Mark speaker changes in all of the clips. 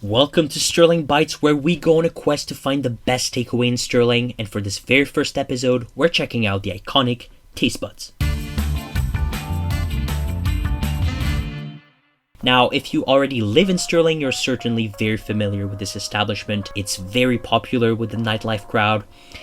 Speaker 1: Welcome to Stirling Bites, where we go on a quest to find the best takeaway in Stirling, and for this very first episode, we're checking out the iconic Taste Buds. Now, if you already live in Stirling, you're certainly very familiar with this establishment. It's very popular with the nightlife crowd.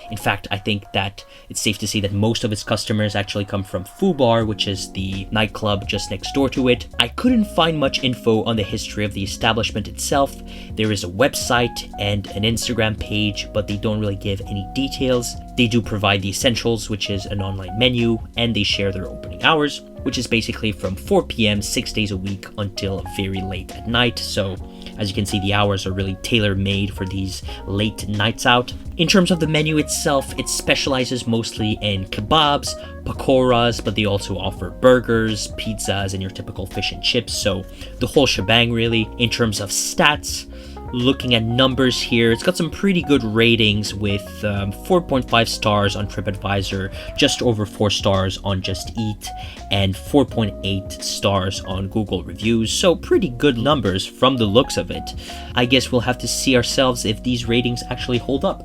Speaker 1: In fact, I think that it's safe to say that most of its customers actually come from Foo Bar, which is the nightclub just next door to it. I couldn't find much info on the history of the establishment itself. There is a website and an Instagram page, but they don't really give any details. They do provide the essentials, which is an online menu, and they share their opening hours, which is basically from 4 p.m. 6 days a week until very late at night. So as you can see, the hours are really tailor-made for these late nights out. In terms of the menu itself, it specializes mostly in kebabs, pakoras, but they also offer burgers, pizzas, and your typical fish and chips. So the whole shebang really. In terms of stats, looking at numbers here, it's got some pretty good ratings with 4.5 stars on TripAdvisor, just over 4 stars on Just Eat, and 4.8 stars on Google Reviews. So pretty good numbers from the looks of it. I guess we'll have to see ourselves if these ratings actually hold up.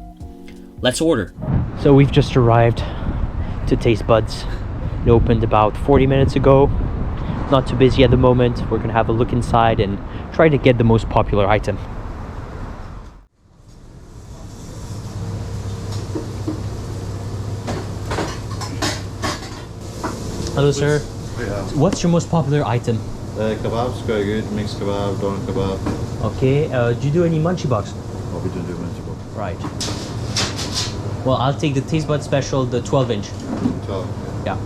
Speaker 1: Let's order. So we've just arrived to Taste Buds. It opened about 40 minutes ago. Not too busy at the moment. We're gonna have a look inside and try to get the most popular item. Hello, sir.
Speaker 2: Yeah.
Speaker 1: What's your most popular item?
Speaker 2: Kebab's quite good. Mixed kebab, doner kebab.
Speaker 1: Okay. Do you do any munchie box?
Speaker 2: Oh, we don't do much about
Speaker 1: Right. Well, I'll take the Taste Bud Special, the 12-inch.
Speaker 2: 12.
Speaker 1: Yeah.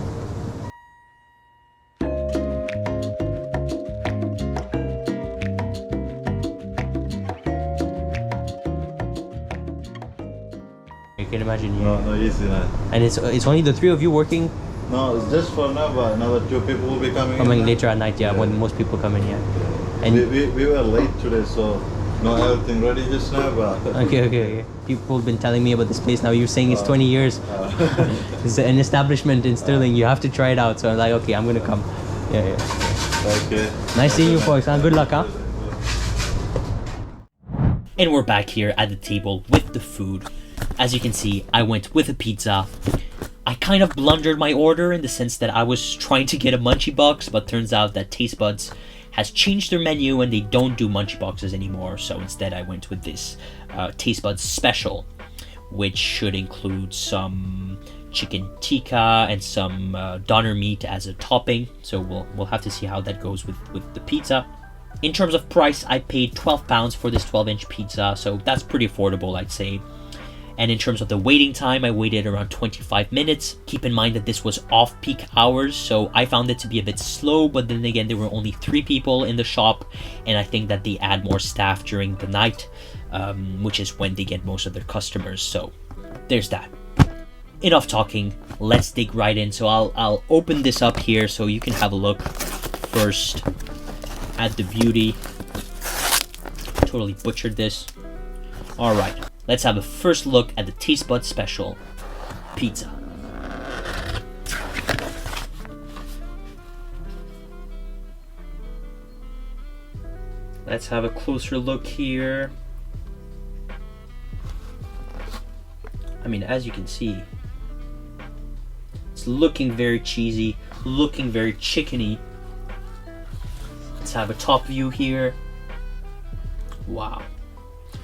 Speaker 1: You can imagine. Yeah.
Speaker 2: No, easy, man.
Speaker 1: And it's only the three of you working?
Speaker 2: No, it's just for now, but another 2 people will be coming in.
Speaker 1: Later at night, yeah, when most people come in, yeah. And
Speaker 2: We were late today, so not everything ready just now, but...
Speaker 1: Okay. People have been telling me about this place now. You're saying it's 20 years. It's an establishment in Stirling. You have to try it out. So I'm like, okay, I'm going to come. Yeah.
Speaker 2: Okay.
Speaker 1: Nice seeing you folks, huh? Good luck, huh? And we're back here at the table with the food. As you can see, I went with a pizza. I kind of blundered my order in the sense that I was trying to get a munchie box, but turns out that Taste Buds has changed their menu and they don't do munchie boxes anymore. So instead I went with this Taste Buds Special, which should include some chicken tikka and some doner meat as a topping. So we'll have to see how that goes with the pizza. In terms of price, I paid £12 for this 12-inch pizza, so that's pretty affordable, I'd say. And in terms of the waiting time, I waited around 25 minutes. Keep in mind that this was off-peak hours, so I found it to be a bit slow, but then again, there were only 3 people in the shop, and I think that they add more staff during the night, which is when they get most of their customers, so there's that. Enough talking, let's dig right in. So I'll open this up here so you can have a look first at the beauty. Totally butchered this. Alright. Let's have a first look at the Taste Bud Special pizza. Let's have a closer look here. I mean, as you can see, it's looking very cheesy, looking very chickeny. Let's have a top view here. Wow.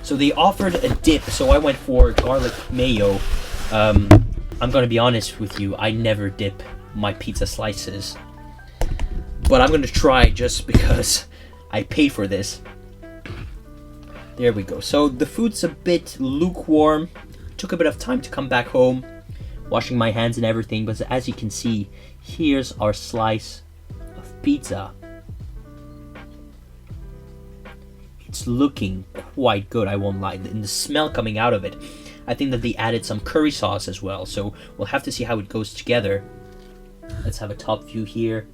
Speaker 1: So they offered a dip, so I went for garlic mayo. I'm gonna be honest with you, I never dip my pizza slices. But I'm gonna try just because I paid for this. There we go. So the food's a bit lukewarm. Took a bit of time to come back home, washing my hands and everything, but as you can see, here's our slice of pizza. It's looking quite good, I won't lie. And the smell coming out of it, I think that they added some curry sauce as well, so we'll have to see how it goes together. Let's have a top view here.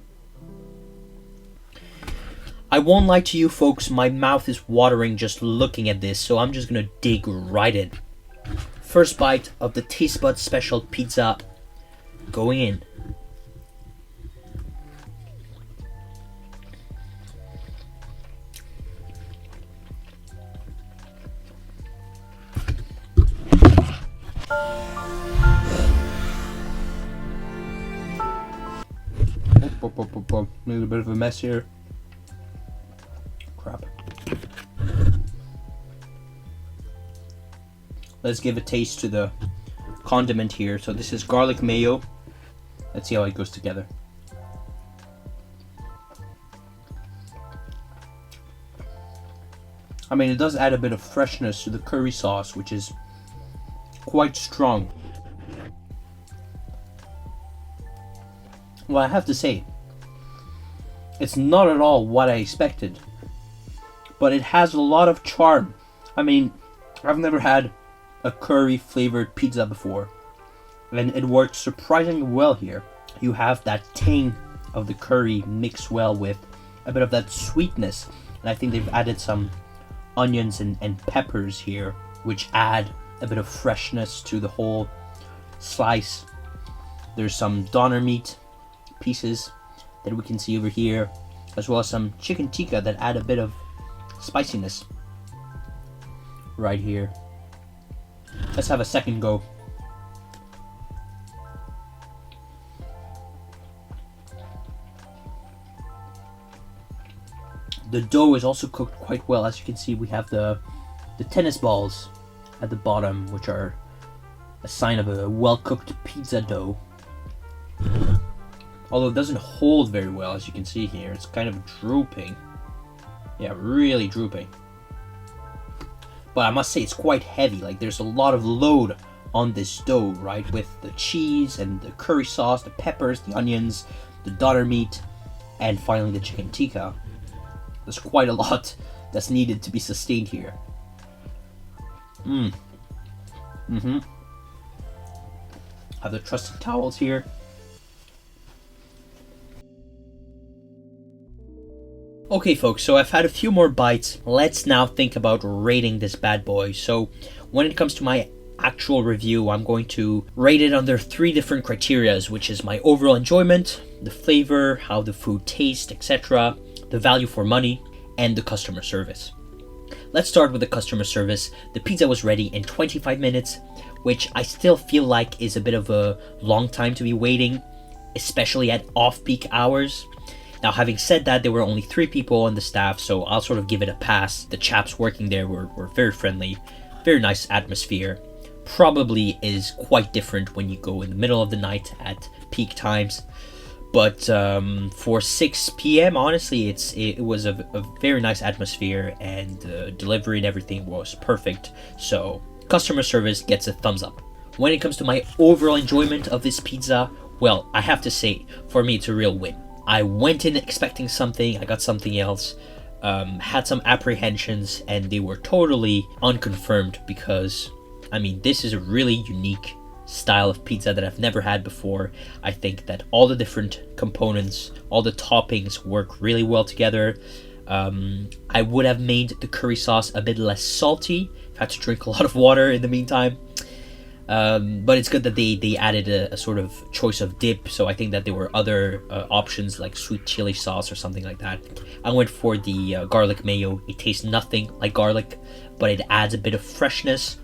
Speaker 1: I won't lie to you folks, my mouth is watering just looking at this, so I'm just gonna dig right in. First bite of the Taste Bud Special pizza going in. Made a bit of a mess here. Crap. Let's give a taste to the condiment here. So this is garlic mayo. Let's see how it goes together. I mean, it does add a bit of freshness to the curry sauce, which is quite strong. Well, I have to say, it's not at all what I expected, but it has a lot of charm. I mean, I've never had a curry flavored pizza before, and it works surprisingly well here. You have that tang of the curry mixed well with a bit of that sweetness, and I think they've added some onions and peppers here, which add a bit of freshness to the whole slice. There's some doner meat pieces that we can see over here, as well as some chicken tikka that add a bit of spiciness right here. Let's have a second go. The dough is also cooked quite well. As you can see, we have the tennis balls at the bottom, which are a sign of a well-cooked pizza dough. Although it doesn't hold very well, as you can see here. It's kind of drooping. Yeah, really drooping. But I must say, it's quite heavy. Like, there's a lot of load on this dough, right? With the cheese and the curry sauce, the peppers, the onions, the doner meat, and finally the chicken tikka. There's quite a lot that's needed to be sustained here. Have the trusted towels here. Okay folks, so I've had a few more bites. Let's now think about rating this bad boy. So when it comes to my actual review, I'm going to rate it under 3 different criterias, which is my overall enjoyment, the flavor, how the food tastes, etc., the value for money, and the customer service. Let's start with the customer service. The pizza was ready in 25 minutes, which I still feel like is a bit of a long time to be waiting, especially at off-peak hours. Now, having said that, there were only 3 people on the staff, so I'll sort of give it a pass. The chaps working there were very friendly, very nice atmosphere. Probably is quite different when you go in the middle of the night at peak times. But for 6 p.m., honestly, it was a very nice atmosphere, and delivery and everything was perfect. So customer service gets a thumbs up. When it comes to my overall enjoyment of this pizza, well, I have to say, for me, it's a real win. I went in expecting something, I got something else, had some apprehensions, and they were totally unconfirmed because, I mean, this is a really unique style of pizza that I've never had before. I think that all the different components, all the toppings work really well together. I would have made the curry sauce a bit less salty. I've had to drink a lot of water in the meantime. But it's good that they added a sort of choice of dip, so I think that there were other options like sweet chili sauce or something like that. I went for the garlic mayo. It tastes nothing like garlic, but it adds a bit of freshness,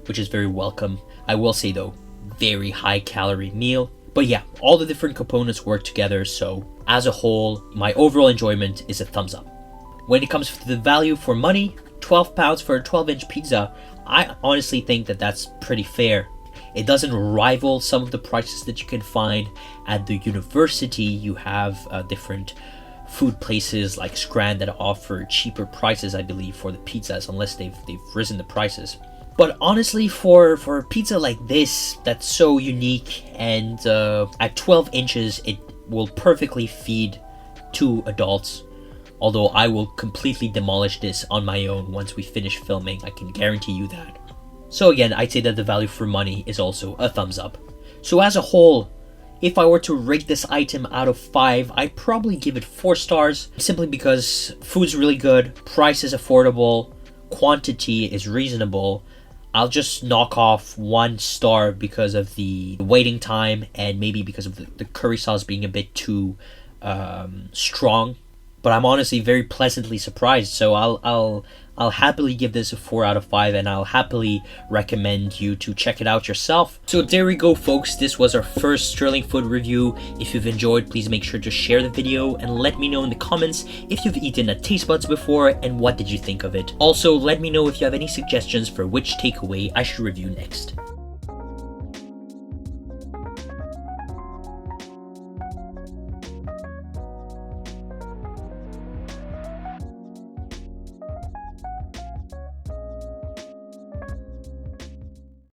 Speaker 1: which is very welcome. I will say though, very high calorie meal. But yeah, all the different components work together, so as a whole, my overall enjoyment is a thumbs up. When it comes to the value for money, £12 for a 12-inch pizza, I honestly think that that's pretty fair. It doesn't rival some of the prices that you can find at the university. You have different food places like Scran that offer cheaper prices, I believe, for the pizzas, unless they've risen the prices. But honestly, for a pizza like this, that's so unique, and at 12 inches, it will perfectly feed 2 adults. Although I will completely demolish this on my own once we finish filming, I can guarantee you that. So again, I'd say that the value for money is also a thumbs up. So as a whole, if I were to rate this item out of 5, I'd probably give it 4 stars, simply because food's really good, price is affordable, quantity is reasonable. I'll just knock off 1 star because of the waiting time, and maybe because of the curry sauce being a bit too strong. But I'm honestly very pleasantly surprised, so I'll I'll happily give this a 4 out of 5, and I'll happily recommend you to check it out yourself. So there we go, folks. This was our first Stirling Food review. If you've enjoyed, please make sure to share the video and let me know in the comments if you've eaten a Taste Budz before and what did you think of it. Also, let me know if you have any suggestions for which takeaway I should review next.